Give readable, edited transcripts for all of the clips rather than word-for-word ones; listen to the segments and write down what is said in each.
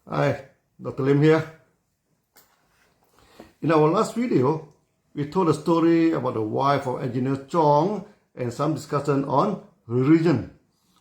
Hi, Dr. Lim here. In our last video, we told a story about the wife of engineer Chong and some discussion on religion.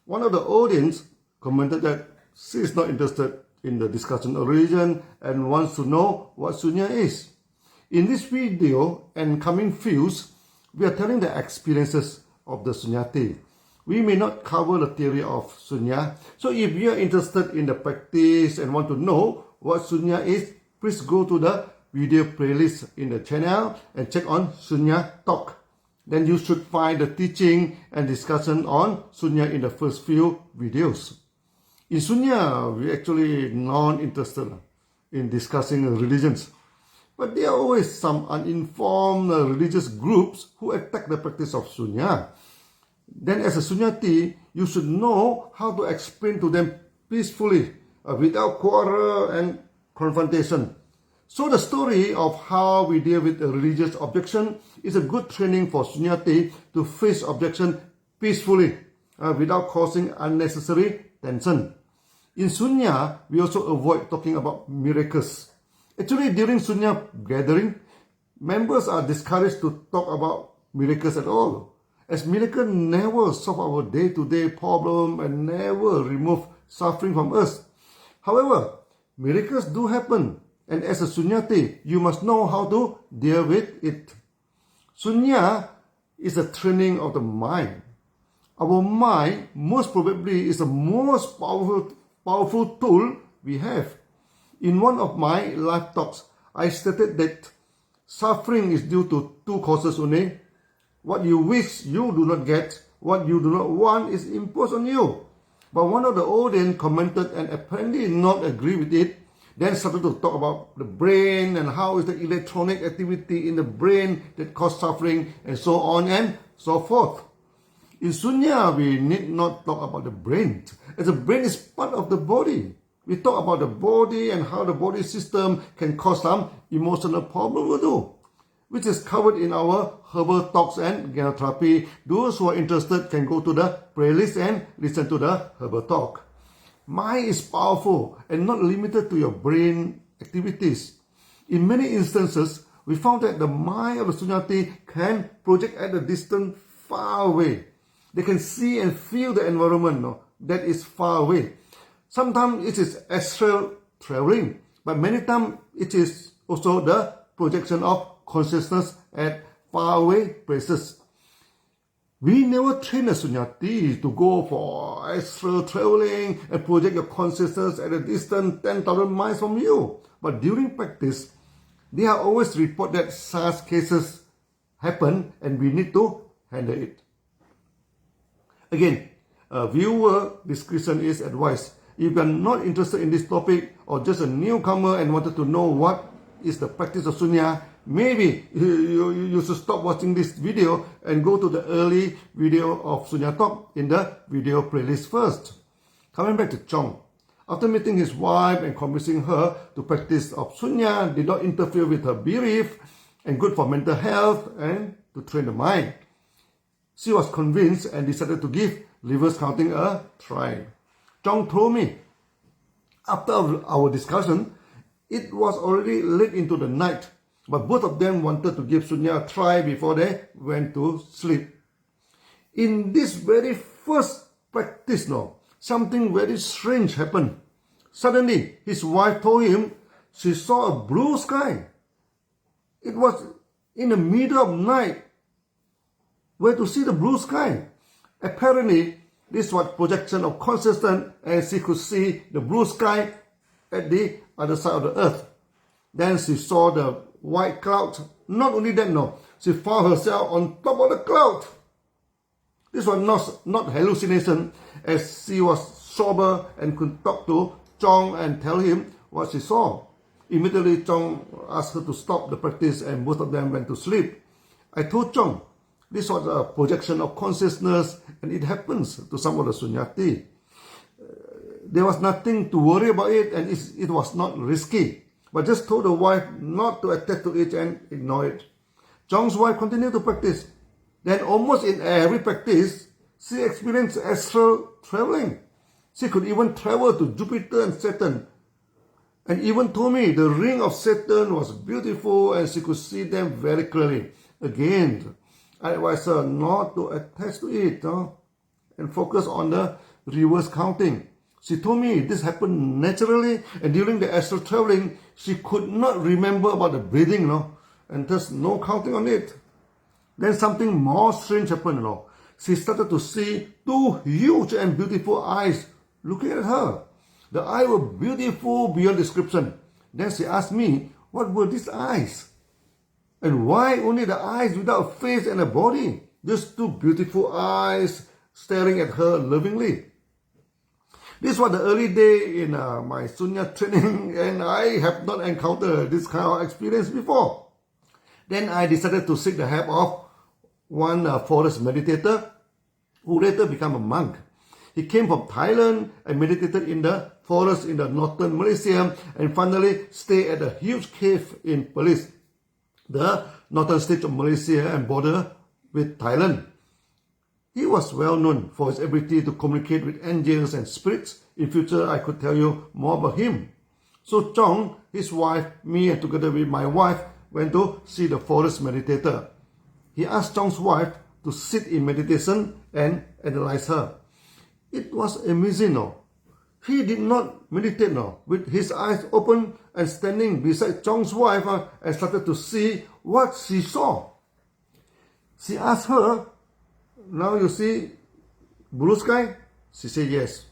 One of the audience commented that she is not interested in the discussion of religion and wants to know what Sunya is. In this video and coming views, we are telling the experiences of the Sunyati. We may not cover the theory of Sunya. So if you are interested in the practice and want to know what Sunya is, please go to the video playlist in the channel and check on Sunya Talk. Then you should find the teaching and discussion on Sunya in the first few videos. In Sunya, we actually not interested in discussing religions. But there are always some uninformed religious groups who attack the practice of Sunya. Then as a Sunyati, you should know how to explain to them peacefully, without quarrel and confrontation. So the story of how we deal with a religious objection is a good training for Sunyati to face objection peacefully, without causing unnecessary tension. In Sunya, we also avoid talking about miracles. Actually, during Sunya gathering, members are discouraged to talk about miracles at all, as miracles never solve our day-to-day problem and never remove suffering from us. However, miracles do happen, and as a Sunyati, you must know how to deal with it. Sunya is a training of the mind. Our mind most probably is the most powerful tool we have. In one of my live talks, I stated that suffering is due to two causes only. What you wish you do not get, what you do not want is imposed on you. But one of the audience commented and apparently not agree with it, then started to talk about the brain and how is the electronic activity in the brain that cause suffering and so on and so forth. In Sunya, we need not talk about the brain, as the brain is part of the body. We talk about the body and how the body system can cause some emotional problem too, which is covered in our herbal talks and therapy. Those who are interested can go to the playlist and listen to the herbal talk. Mind is powerful and not limited to your brain activities. In many instances, we found that the mind of the Sunyati can project at a distance far away. They can see and feel the environment that is far away. Sometimes it is astral traveling, but many times it is also the projection of consciousness at faraway places. We never train a Sunyati to go for astral traveling and project your consciousness at a distance 10,000 miles from you. But during practice, they are always report that such cases happen and we need to handle it. Again, viewer discretion is advised. If you are not interested in this topic or just a newcomer and wanted to know what is the practice of Sunya, maybe you should stop watching this video and go to the early video of Sunya Talk in the video playlist first. Coming back to Chong. After meeting his wife and convincing her to practice of Sunya did not interfere with her belief and good for mental health and to train the mind, she was convinced and decided to give reverse counting a try. Chong told me, after our discussion, it was already late into the night, but both of them wanted to give Sunya a try before they went to sleep. In this very first practice, something very strange happened. Suddenly, his wife told him she saw a blue sky. It was in the middle of night. Where to see the blue sky? Apparently, this was projection of consciousness and she could see the blue sky at the other side of the earth. Then she saw the white cloud. Not only that, she found herself on top of the cloud. This was not hallucination, as she was sober and could talk to Chong and tell him what she saw. Immediately, Chong asked her to stop the practice and both of them went to sleep. I told Chong, this was a projection of consciousness and it happens to some of the Sunyati. There was nothing to worry about it and it was not risky. But just told the wife not to attach to it and ignore it. Chong's wife continued to practice. Then almost in every practice, she experienced astral traveling. She could even travel to Jupiter and Saturn. and even told me the ring of Satan was beautiful and she could see them very clearly. Again, I advise her not to attach to it and focus on the reverse counting. She told me this happened naturally, and during the astral traveling, she could not remember about the breathing, and thus no counting on it. Then something more strange happened, She started to see two huge and beautiful eyes looking at her. The eyes were beautiful beyond description. Then she asked me, what were these eyes? And why only the eyes without a face and a body? Just two beautiful eyes staring at her lovingly. This was the early day in my Sunya training, and I have not encountered this kind of experience before. Then I decided to seek the help of one forest meditator who later became a monk. He came from Thailand and meditated in the forest in the northern Malaysia and finally stayed at a huge cave in Perlis, the northern state of Malaysia and border with Thailand. He was well known for his ability to communicate with angels and spirits. In future, I could tell you more about him. So Chong, his wife, me, and together with my wife, went to see the forest meditator. He asked Chong's wife to sit in meditation and analyze her. It was amazing, He did not meditate, with his eyes open and standing beside Chong's wife and started to see what she saw. She asked her, now you see blue sky? She said yes.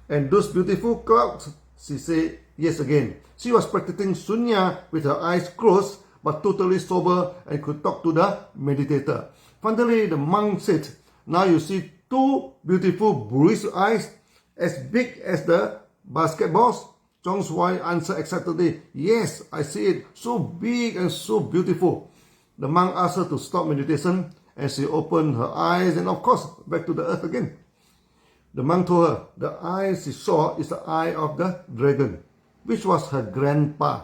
And those beautiful clouds? She said yes again. She was practicing Sunya with her eyes closed but totally sober and could talk to the meditator. Finally, the monk said, now you see two beautiful bluish eyes as big as the basketballs? Chong's wife answered excitedly, yes, I see it, so big and so beautiful. The monk asked her to stop meditation and she opened her eyes and of course back to the earth again. The monk told her the eye she saw is the eye of the dragon, which was her grandpa,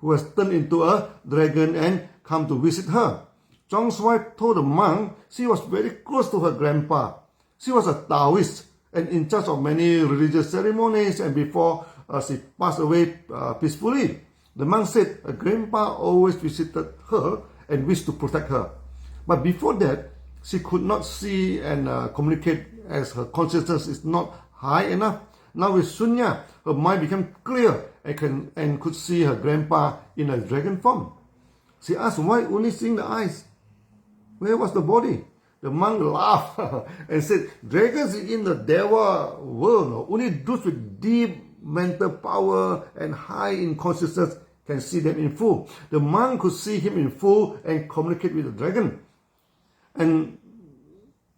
who has turned into a dragon and come to visit her. Chong's wife told the monk she was very close to her grandpa. She was a Taoist and in charge of many religious ceremonies, and before she passed away peacefully. The monk said her grandpa always visited her and wished to protect her. But before that, she could not see and communicate as her consciousness is not high enough. Now with Sunya, her mind became clear and could see her grandpa in a dragon form. She asked why only seeing the eyes? Where was the body? The monk laughed and said, dragons in the Deva world, only those with deep mental power and high in consciousness can see them in full. The monk could see him in full and communicate with the dragon. And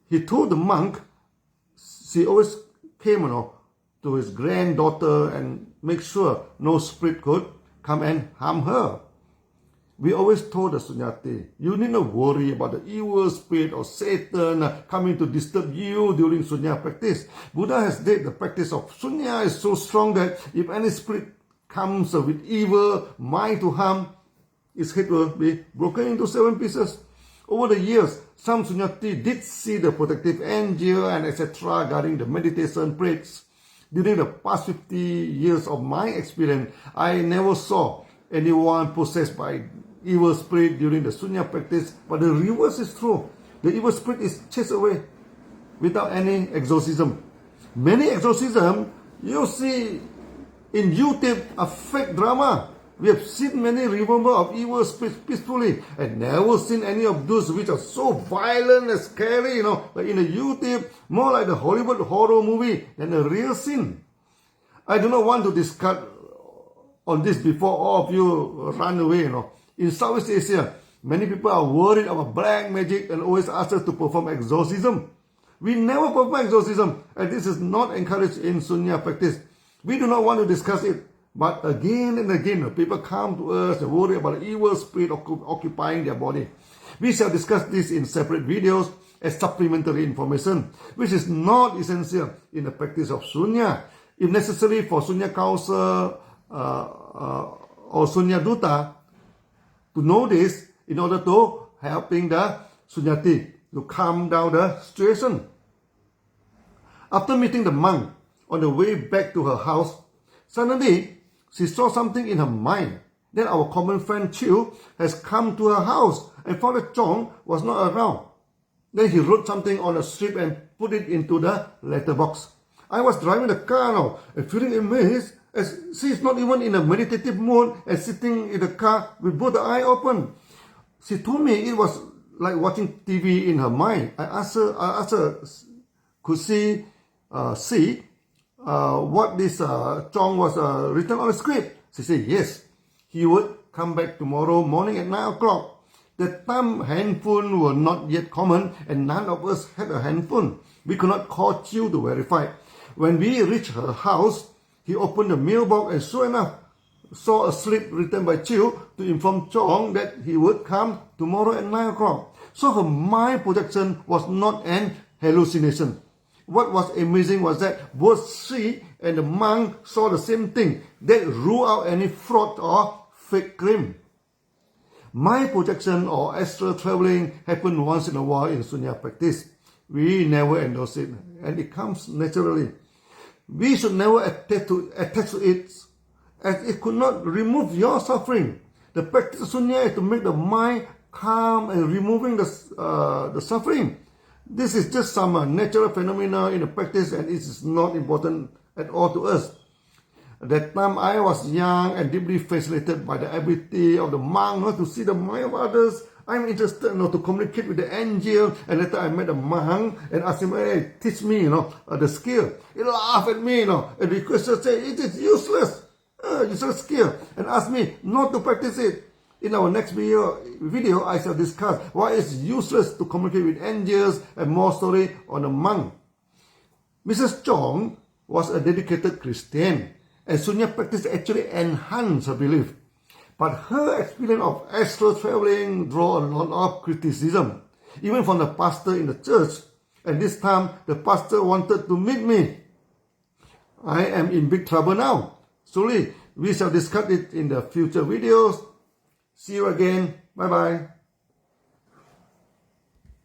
he told the monk she always came to his granddaughter and make sure no spirit could come and harm her. We always told the Sunyati, you need not worry about the evil spirit or Satan coming to disturb you during Sunya practice. Buddha has said the practice of Sunya is so strong that if any spirit comes with evil mind to harm, its head will be broken into 7 pieces. Over the years, some Sunyati did see the protective angel and etc. guarding the meditation breaks. During the past 50 years of my experience, I never saw anyone possessed by evil spirit during the Sunya practice, but the reverse is true. The evil spirit is chased away without any exorcism. Many exorcisms you see in YouTube are fake drama. We have seen many removal of evil spirits peacefully and never seen any of those which are so violent and scary, like in the YouTube, more like the Hollywood horror movie than a real sin. I do not want to discuss on this before all of you run away, In Southeast Asia, many people are worried about black magic and always ask us to perform exorcism. We never perform exorcism, and this is not encouraged in Sunya practice. We do not want to discuss it. But again and again, people come to us and worry about the evil spirit occupying their body. We shall discuss this in separate videos as supplementary information, which is not essential in the practice of Sunya. If necessary for Sunya Council or Sunya Duta to know this in order to helping the Sunyati to calm down the situation. After meeting the monk on the way back to her house, suddenly she saw something in her mind. Then our common friend Siow has come to her house and found that Chong was not around. Then he wrote something on a strip and put it into the letterbox. I was driving the car now and feeling amazed as she is not even in a meditative mood and sitting in the car with both the eyes open. She told me it was like watching TV in her mind. I asked her could she see what this Chong was written on the script. She said yes. He would come back tomorrow morning at 9 o'clock. That time handphone were not yet common and none of us had a handphone. We could not call Siow to verify. When we reached her house, he opened the mailbox and sure enough saw a slip written by Siow to inform Chong that he would come tomorrow at 9 o'clock. So her mind projection was not an hallucination. What was amazing was that both she and the monk saw the same thing. That ruled out any fraud or fake claim. Mind projection or astral traveling happen once in a while in Sunya practice. We never endorse it and it comes naturally. We should never attach to it as it could not remove your suffering. The practice of Sunya is to make the mind calm and removing the suffering. This is just some natural phenomena in the practice and it is not important at all to us. At that time I was young and deeply fascinated by the ability of the monk to see the mind of others. I'm interested to communicate with the angel, and later I met a monk and asked him, hey, teach me the skill. He laughed at me and requested, say, it is useless skill, and asked me not to practice it. In our next video, I shall discuss why it's useless to communicate with angels and more story on the monk. Mrs. Chong was a dedicated Christian, and Sunya practice actually enhanced her belief. But her experience of astral traveling drew a lot of criticism, even from the pastor in the church. And this time, the pastor wanted to meet me. I am in big trouble now. Surely, we shall discuss it in the future videos. See you again. Bye-bye.